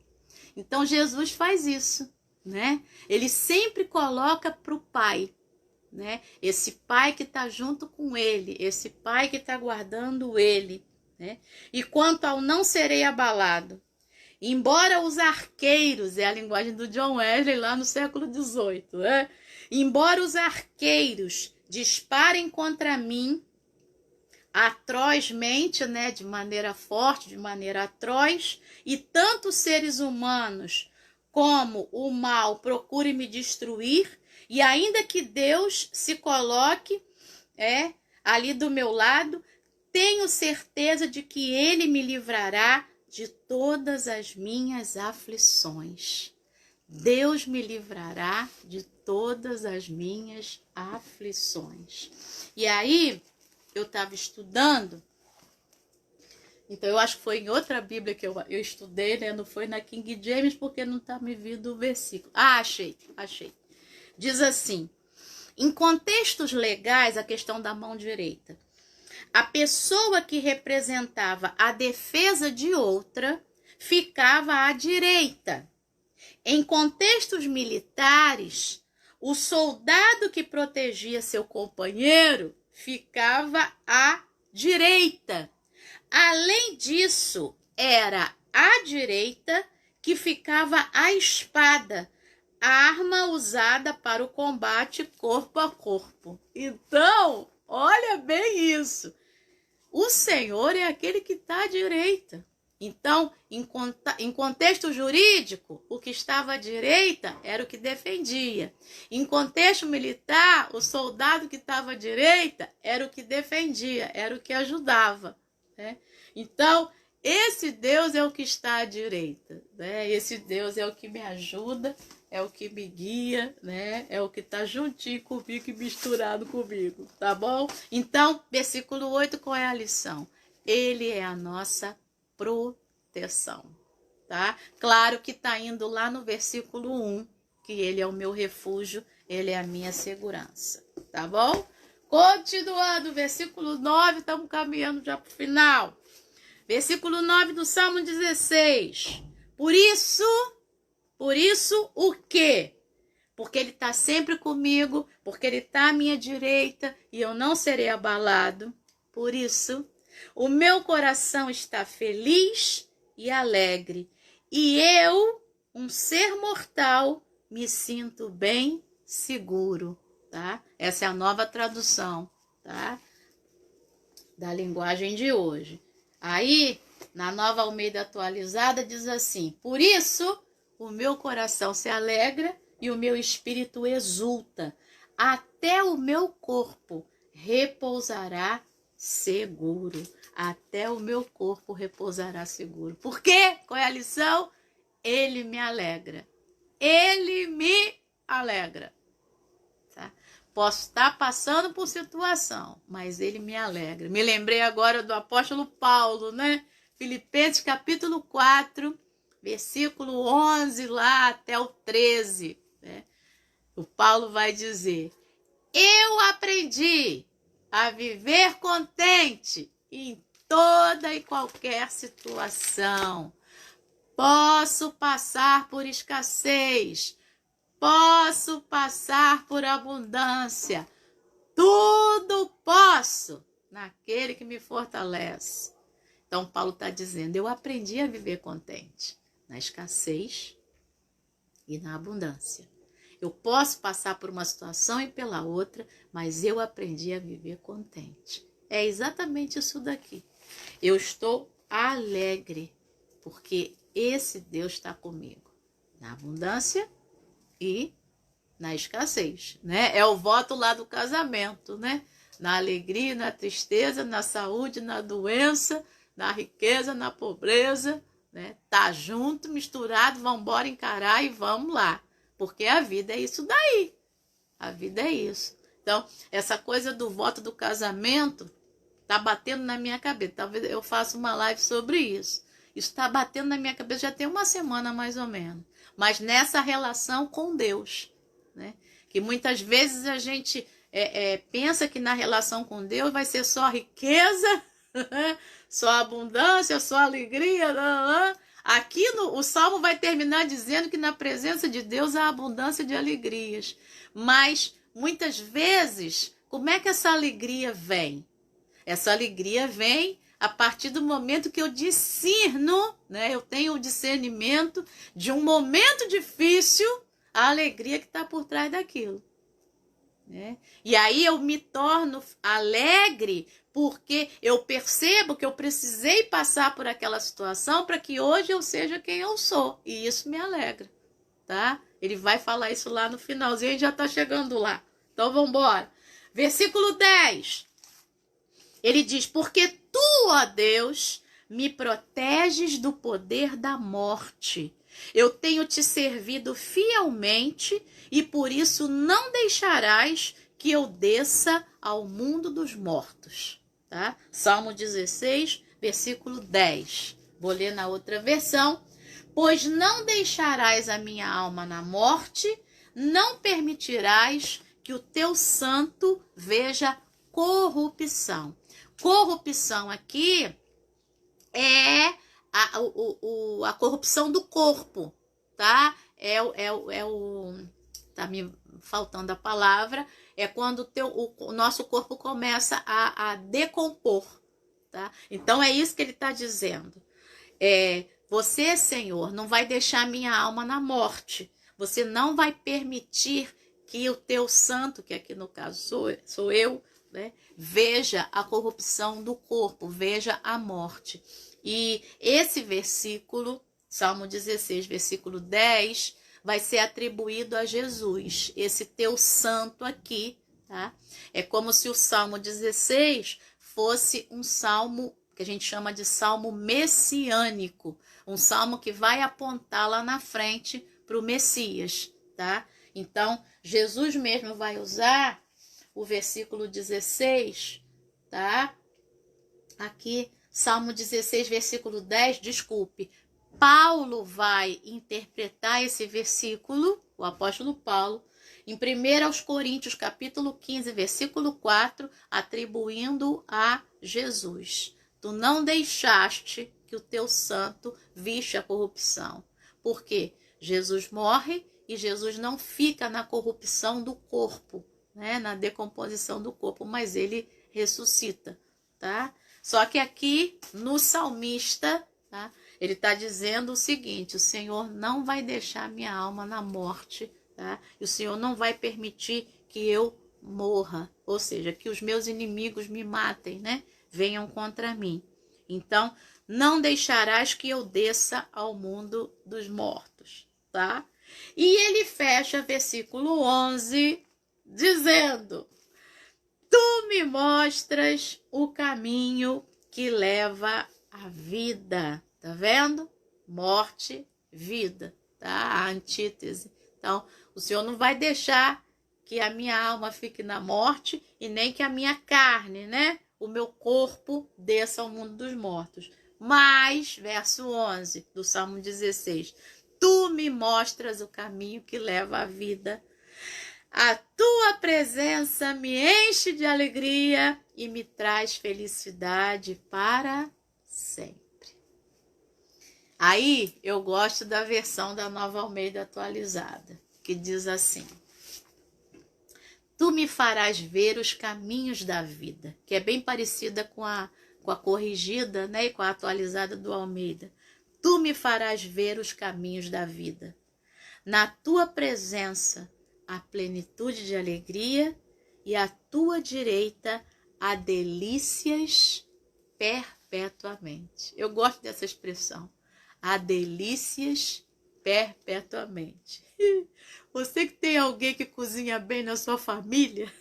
Então Jesus faz isso, né? Ele sempre coloca para o Pai, né? Esse Pai que está junto com ele, esse Pai que está guardando ele, né? E quanto ao não serei abalado, embora os arqueiros, é a linguagem do John Wesley lá no século XVIII, né? Embora os arqueiros disparem contra mim atrozmente, né, de maneira forte, de maneira atroz, e tanto seres humanos como o mal procurem me destruir, e ainda que Deus se coloque ali do meu lado, tenho certeza de que Ele me livrará de todas as minhas aflições. Deus me livrará de todas as minhas aflições. E aí, eu estava estudando, então eu acho que foi em outra Bíblia que eu estudei, né? Não foi na King James, porque não está me vindo o versículo. Ah, achei. Diz assim, em contextos legais, a questão da mão direita. A pessoa que representava a defesa de outra ficava à direita. Em contextos militares, o soldado que protegia seu companheiro ficava à direita. Além disso, era à direita que ficava a espada, a arma usada para o combate corpo a corpo. Então, olha bem isso. O Senhor é aquele que está à direita. Então, em contexto jurídico, o que estava à direita era o que defendia. Em contexto militar, o soldado que estava à direita era o que defendia, era o que ajudava, né? Então, esse Deus é o que está à direita, né? Esse Deus é o que me ajuda, é o que me guia, né? É o que está juntinho comigo e misturado comigo, tá bom? Então, versículo 8, qual é a lição? Ele é a nossa proteção, tá? Claro que tá indo lá no versículo 1, que ele é o meu refúgio, ele é a minha segurança, tá bom? Continuando, versículo 9, estamos caminhando já para o final. Versículo 9 do Salmo 16. Por isso o quê? Porque ele está sempre comigo, porque ele está à minha direita e eu não serei abalado. Por isso, o meu coração está feliz e alegre, e eu, um ser mortal, me sinto bem seguro, tá? Essa é a nova tradução, tá? Da linguagem de hoje. Aí, na Nova Almeida Atualizada, diz assim: por isso, o meu coração se alegra e o meu espírito exulta, até o meu corpo repousará seguro. Até o meu corpo repousará seguro. Por quê? Qual é a lição? Ele me alegra. Ele me alegra. Tá? Posso estar passando por situação, mas ele me alegra. Me lembrei agora do apóstolo Paulo, né? Filipenses capítulo 4, versículo 11 lá até o 13. Né? O Paulo vai dizer: eu aprendi a viver contente em toda e qualquer situação. Posso passar por escassez, posso passar por abundância. Tudo posso naquele que me fortalece. Então, Paulo está dizendo, eu aprendi a viver contente na escassez e na abundância. Eu posso passar por uma situação e pela outra, mas eu aprendi a viver contente. É exatamente isso daqui. Eu estou alegre, porque esse Deus está comigo, na abundância e na escassez, né? É o voto lá do casamento, né? Na alegria, na tristeza, na saúde, na doença, na riqueza, na pobreza, né? Tá junto, misturado, vamos embora encarar e vamos lá. Porque a vida é isso daí. A vida é isso. Então, essa coisa do voto do casamento tá batendo na minha cabeça. Talvez eu faça uma live sobre isso. Isso tá batendo na minha cabeça já tem uma semana mais ou menos. Mas nessa relação com Deus, né? Que muitas vezes a gente pensa que na relação com Deus vai ser só riqueza, só abundância, só alegria. Aqui o Salmo vai terminar dizendo que na presença de Deus há abundância de alegrias. Mas muitas vezes, como é que essa alegria vem? Essa alegria vem a partir do momento que eu discerno, né? Eu tenho o discernimento de um momento difícil, a alegria que está por trás daquilo. Né? E aí eu me torno alegre porque eu percebo que eu precisei passar por aquela situação para que hoje eu seja quem eu sou. E isso me alegra, tá? Ele vai falar isso lá no finalzinho, a gente já está chegando lá. Então vamos embora. Versículo 10. Ele diz, porque tu, ó Deus, me proteges do poder da morte. Eu tenho te servido fielmente e por isso não deixarás que eu desça ao mundo dos mortos. Tá? Salmo 16, versículo 10. Vou ler na outra versão. Pois não deixarás a minha alma na morte, não permitirás que o teu santo veja corrupção. Corrupção aqui é a corrupção do corpo, tá? Tá me faltando a palavra, é quando o nosso corpo começa a decompor, tá? Então é isso que ele está dizendo. Você, Senhor, não vai deixar minha alma na morte. Você não vai permitir que o teu santo, que aqui no caso sou eu, né, veja a corrupção do corpo, veja a morte. E esse versículo, Salmo 16, versículo 10, vai ser atribuído a Jesus, esse teu santo aqui, tá? É como se o Salmo 16 fosse um salmo que a gente chama de salmo messiânico, um salmo que vai apontar lá na frente para o Messias, tá? Então, Jesus mesmo vai usar o versículo 16, tá? Aqui, Salmo 16, versículo 10, desculpe. Paulo vai interpretar esse versículo, o apóstolo Paulo, em 1 Coríntios, capítulo 15, versículo 4, atribuindo a Jesus. Tu não deixaste que o teu santo viste a corrupção. Por quê? Jesus morre e Jesus não fica na corrupção do corpo, né? Na decomposição do corpo, mas ele ressuscita, tá? Só que aqui, no salmista, tá? Ele está dizendo o seguinte, o Senhor não vai deixar minha alma na morte, tá? E o Senhor não vai permitir que eu morra, ou seja, que os meus inimigos me matem, né? Venham contra mim. Então, não deixarás que eu desça ao mundo dos mortos, tá? E ele fecha versículo 11, dizendo, tu me mostras o caminho que leva à vida. Tá vendo? Morte, vida, tá? A antítese. Então, o Senhor não vai deixar que a minha alma fique na morte e nem que a minha carne, né? O meu corpo desça ao mundo dos mortos. Mas, verso 11 do Salmo 16, tu me mostras o caminho que leva à vida. A tua presença me enche de alegria e me traz felicidade para sempre. Aí eu gosto da versão da Nova Almeida atualizada, que diz assim, tu me farás ver os caminhos da vida, que é bem parecida com a corrigida, né, e com a atualizada do Almeida. Tu me farás ver os caminhos da vida. Na tua presença há plenitude de alegria e à tua direita há delícias perpetuamente. Eu gosto dessa expressão. Há delícias perpetuamente. Você que tem alguém que cozinha bem na sua família,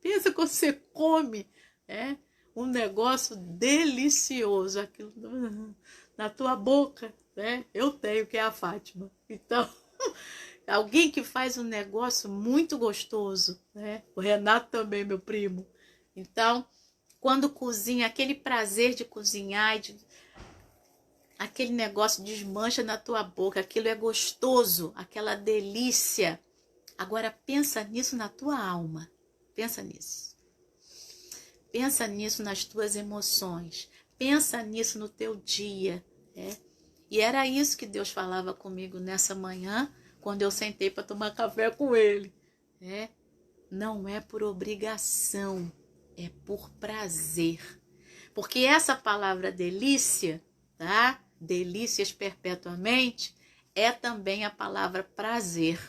pensa que você come um negócio delicioso aquilo na tua boca, né? Eu tenho, que é a Fátima. Então, alguém que faz um negócio muito gostoso, né? O Renato também, meu primo. Então, quando cozinha, aquele prazer de cozinhar, aquele negócio desmancha na tua boca, aquilo é gostoso, aquela delícia. Agora pensa nisso na tua alma, pensa nisso. Pensa nisso nas tuas emoções, pensa nisso no teu dia, né? E era isso que Deus falava comigo nessa manhã, quando eu sentei para tomar café com ele, né? Não é por obrigação, é por prazer. Porque essa palavra delícia, tá? Delícias perpetuamente, é também a palavra prazer,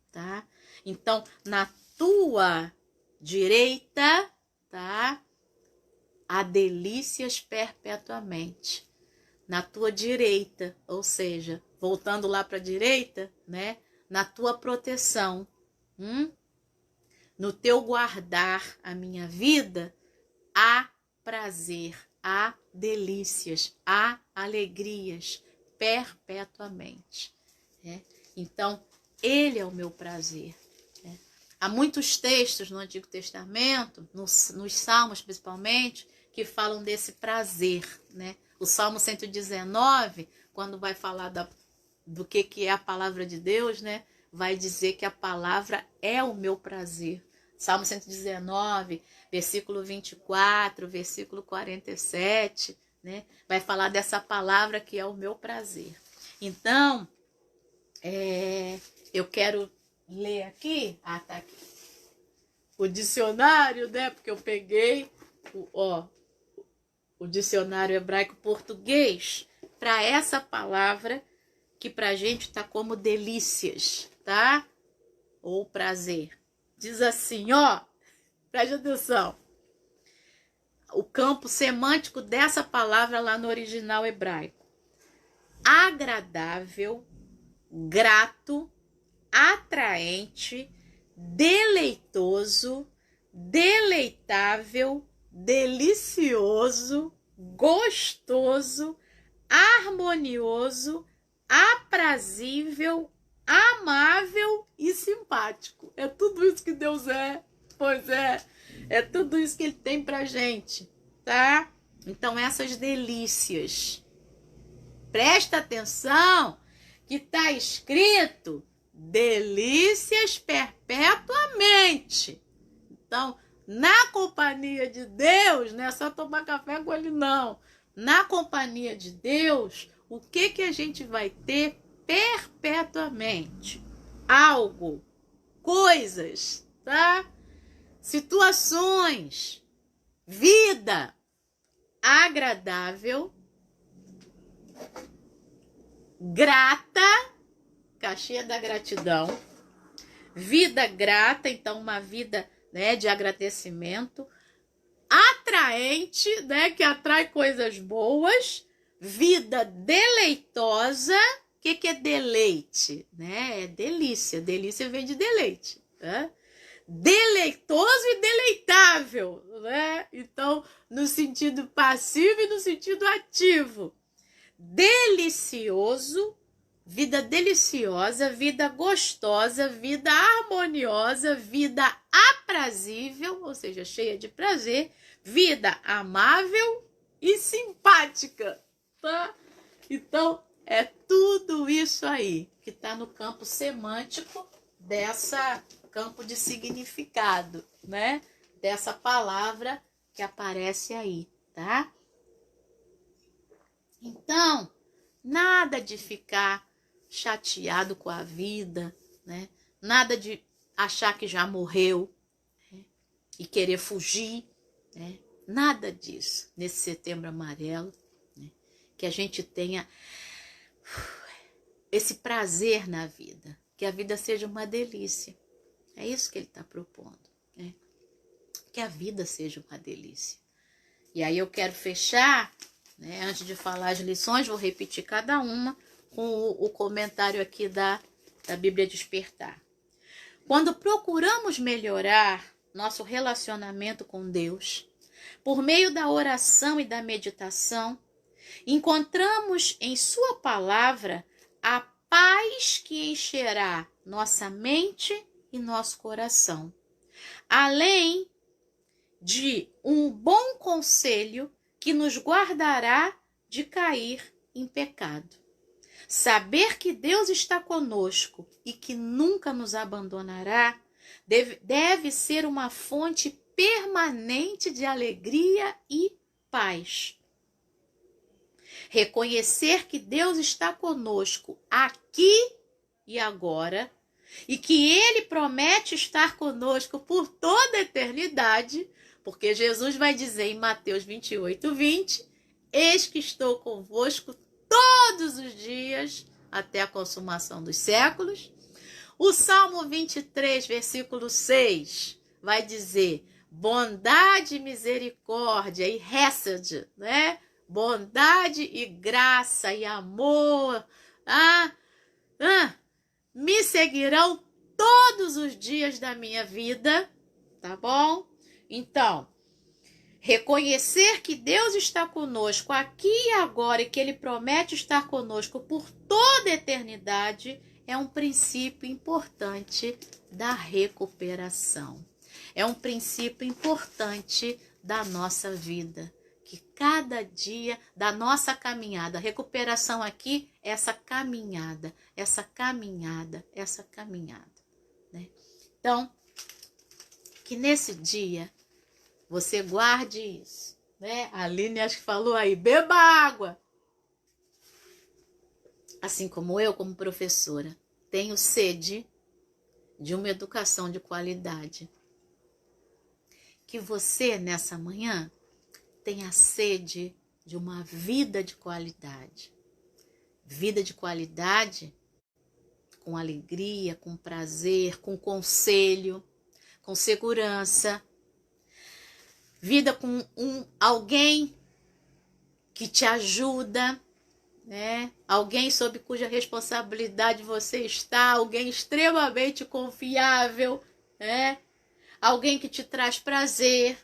tá? Então, na tua direita, tá? Há delícias perpetuamente. Na tua direita, ou seja, voltando lá para a direita, né? Na tua proteção, no teu guardar a minha vida, há prazer, há delícias, há alegrias perpetuamente. Né? Então, ele é o meu prazer. Né? Há muitos textos no Antigo Testamento, nos Salmos principalmente, que falam desse prazer. Né? O Salmo 119, quando vai falar do que é a palavra de Deus, né? Vai dizer que a palavra é o meu prazer. Salmo 119, versículo 24, versículo 47, né? Vai falar dessa palavra que é o meu prazer. Então, eu quero ler aqui, tá aqui, o dicionário, né? Porque eu peguei o dicionário hebraico-português para essa palavra que pra gente tá como delícias, tá? Ou prazer. Diz assim, preste atenção. O campo semântico dessa palavra lá no original hebraico. Agradável, grato, atraente, deleitoso, deleitável, delicioso, gostoso, harmonioso, aprazível, amável e simpático. É tudo isso que Deus é. Pois é tudo isso que ele tem pra gente, tá? Então essas delícias. Presta atenção que tá escrito delícias perpetuamente. Então, na companhia de Deus, não é só tomar café com ele não. Na companhia de Deus, o que a gente vai ter perpetuamente? Algo, coisas, tá? Situações, vida agradável, grata, caixinha da gratidão, vida grata, então uma vida, né, de agradecimento, atraente, né, que atrai coisas boas, vida deleitosa. O que é deleite? Né? É delícia. Delícia vem de deleite. Tá? Deleitoso e deleitável. Né? Então, no sentido passivo e no sentido ativo. Delicioso, vida deliciosa, vida gostosa, vida harmoniosa, vida aprazível, ou seja, cheia de prazer, vida amável e simpática. Tá? Então, é tudo isso aí que está no campo semântico dessa campo de significado, né? Dessa palavra que aparece aí, tá? Então, nada de ficar chateado com a vida, né? Nada de achar que já morreu, né? E querer fugir, né? Nada disso nesse Setembro Amarelo, né? Que a gente tenha esse prazer na vida, que a vida seja uma delícia. É isso que ele está propondo, né? Que a vida seja uma delícia. E aí eu quero fechar, né, antes de falar as lições, vou repetir cada uma com o comentário aqui da Bíblia Despertar. Quando procuramos melhorar nosso relacionamento com Deus, por meio da oração e da meditação, Encontramos em sua palavra a paz que encherá nossa mente e nosso coração, além de um bom conselho que nos guardará de cair em pecado. Saber que Deus está conosco e que nunca nos abandonará deve ser uma fonte permanente de alegria e paz. Reconhecer que Deus está conosco aqui e agora e que Ele promete estar conosco por toda a eternidade, porque Jesus vai dizer em Mateus 28:20, eis que estou convosco todos os dias até a consumação dos séculos. O Salmo 23, versículo 6, vai dizer bondade, misericórdia e hesed, né? Bondade e graça e amor me seguirão todos os dias da minha vida, tá bom? Então, reconhecer que Deus está conosco aqui e agora e que Ele promete estar conosco por toda a eternidade é um princípio importante da recuperação. É um princípio importante da nossa vida, que cada dia da nossa caminhada, a recuperação aqui é essa caminhada, né? Então, que nesse dia você guarde isso, né? A Aline acho que falou aí, beba água. Assim como eu, como professora, tenho sede de uma educação de qualidade. Que você, nessa manhã, tenha sede de uma vida de qualidade. Vida de qualidade com alegria, com prazer, com conselho, com segurança. Vida com alguém que te ajuda, né? Alguém sob cuja responsabilidade você está, alguém extremamente confiável, né? Alguém que te traz prazer,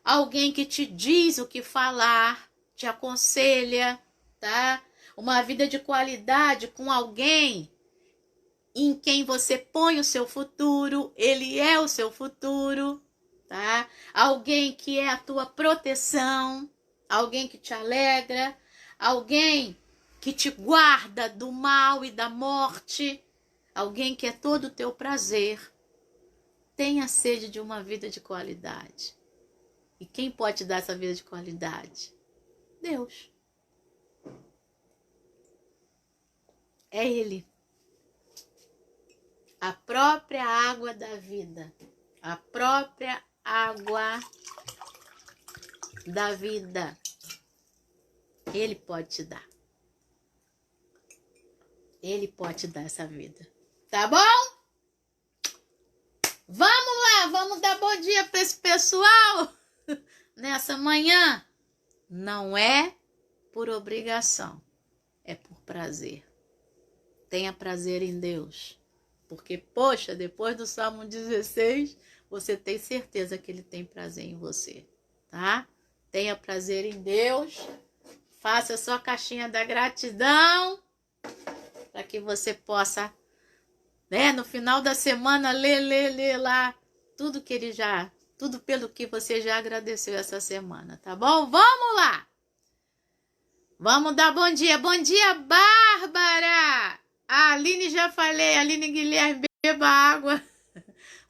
alguém que te diz o que falar, te aconselha, tá? Uma vida de qualidade com alguém em quem você põe o seu futuro, ele é o seu futuro, tá? Alguém que é a tua proteção, alguém que te alegra, alguém que te guarda do mal e da morte, alguém que é todo o teu prazer. Tenha sede de uma vida de qualidade. E quem pode dar essa vida de qualidade? Deus. É Ele. A própria água da vida. A própria água da vida. Ele pode te dar. Ele pode te dar essa vida. Tá bom? Vamos lá, vamos dar bom dia para esse pessoal nessa manhã. Não é por obrigação, é por prazer. Tenha prazer em Deus. Porque, poxa, depois do Salmo 16, você tem certeza que Ele tem prazer em você, tá? Tenha prazer em Deus. Faça a sua caixinha da gratidão para que você possa, né, no final da semana, ler lá tudo que Ele já, tudo pelo que você já agradeceu essa semana, tá bom? Vamos lá! Vamos dar bom dia. Bom dia, Bárbara! A Aline já falei, Aline Guilherme, beba água.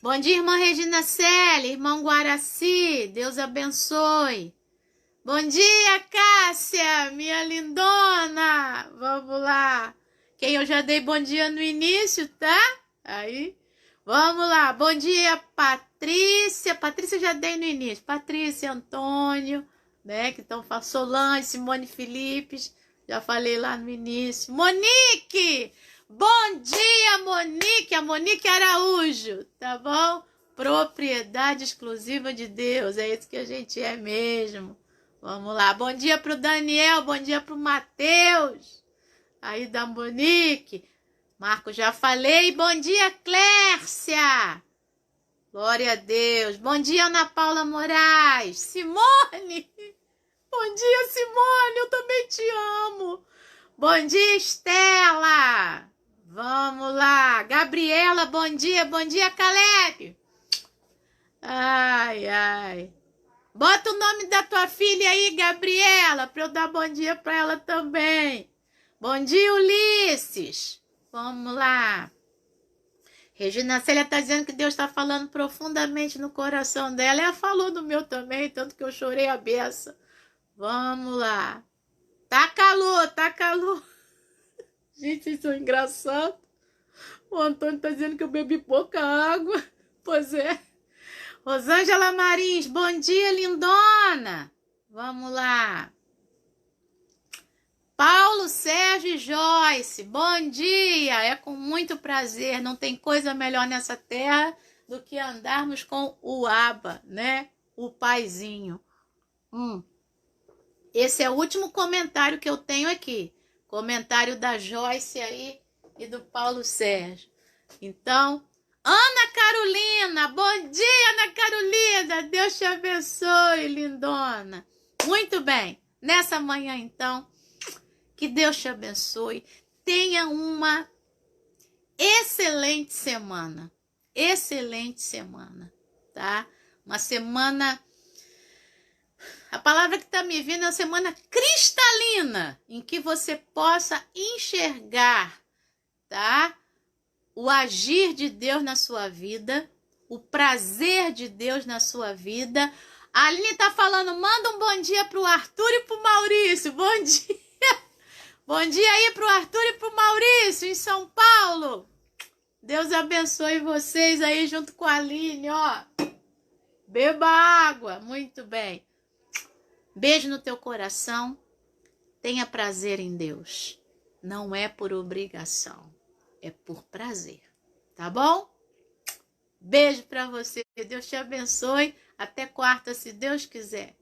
Bom dia, irmã Regina Celi, irmão Guaraci, Deus abençoe. Bom dia, Cássia, minha lindona. Vamos lá. Quem eu já dei bom dia no início, tá? Aí, vamos lá. Bom dia, Patrícia. Patrícia já dei no início. Patrícia, Antônio, né? Que estão falando. Solange, Simone Filipes. Já falei lá no início. Monique! Bom dia, Monique! A Monique Araújo, tá bom? Propriedade exclusiva de Deus. É isso que a gente é mesmo. Vamos lá. Bom dia pro Daniel. Bom dia pro Matheus. Aí da Monique. Marco, já falei. Bom dia, Clércia. Glória a Deus. Bom dia, Ana Paula Moraes. Simone. Bom dia, Simone, eu também te amo. Bom dia, Estela. Vamos lá. Gabriela, bom dia. Bom dia, Caleb. Ai, ai. Bota o nome da tua filha aí, Gabriela, para eu dar bom dia para ela também. Bom dia, Ulisses. Vamos lá. Regina Célia está dizendo que Deus está falando profundamente no coração dela. Ela falou no meu também, tanto que eu chorei a beça. Vamos lá. Tá calor, tá calor. Gente, vocês são engraçados. O Antônio está dizendo que eu bebi pouca água. Pois é. Rosângela Marins, bom dia, lindona. Vamos lá. Paulo Sérgio e Joyce, bom dia. É com muito prazer. Não tem coisa melhor nessa terra do que andarmos com o Aba, né? O paizinho. Esse é o último comentário que eu tenho aqui. Comentário da Joyce aí e do Paulo Sérgio. Então, Ana Carolina, bom dia, Ana Carolina. Deus te abençoe, lindona. Muito bem. Nessa manhã, então, que Deus te abençoe. Tenha uma excelente semana. Excelente semana, tá? Uma semana... A palavra que está me vindo é uma semana cristalina, em que você possa enxergar, tá? O agir de Deus na sua vida, o prazer de Deus na sua vida. A Aline está falando, manda um bom dia para o Arthur e para o Maurício. Bom dia. Bom dia aí para o Arthur e para o Maurício, em São Paulo. Deus abençoe vocês aí junto com a Aline, ó. Beba água. Muito bem. Beijo no teu coração. Tenha prazer em Deus. Não é por obrigação. É por prazer. Tá bom? Beijo para você. Deus te abençoe. Até quarta, se Deus quiser.